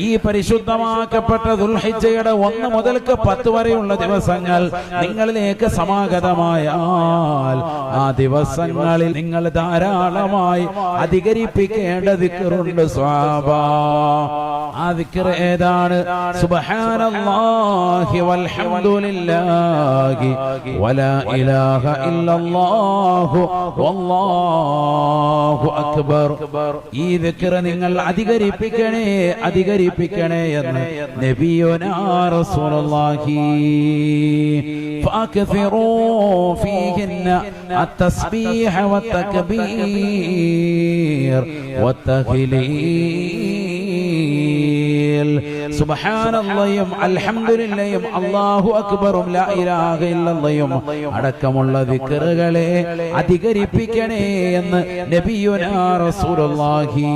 ഈ പരിശുദ്ധമാക്കപ്പെട്ട ദുൽഹിജ്ജയുടെ 1 മുതൽ 10 വരെയുള്ള ദിവസങ്ങൾ നിങ്ങളിലേക്ക് സമാഗതമായാൽ ആ ദിവസങ്ങളിൽ നിങ്ങൾ ധാരാളമായി അധികരിപ്പിക്കേണ്ട ദിക്റുണ്ട് സ്വഹാബ. ആ ദിക്ർ ഏതാണ്? സുബ്ഹാനല്ലാഹി വൽഹംദുലില്ലാഹി വലാ ഇലാഹ ഇല്ലല്ലാഹു വല്ലാഹു അക്ബർ. ഈ ദിക്ർ നിങ്ങൾ അധികരിപ്പിക്കണേ എന്ന് നബിയുനാ റസൂലുള്ളാഹി. ഫഅക്സിറൂ ഫീഹിന്ന അത്തസ്ബീഹ വത്തക്ബീർ വത്തഹ്ലീൽ. സുബ്ഹാനല്ലാഹും അൽഹംദുലില്ലാഹും അല്ലാഹു അക്ബറും ലാ ഇലാഹ ഇല്ലല്ലാഹും അടക്കമുള്ള ദിക്റുകളെ അധികരിപ്പിക്കണേ എന്ന് നബിയുനാ റസൂലുള്ളാഹി.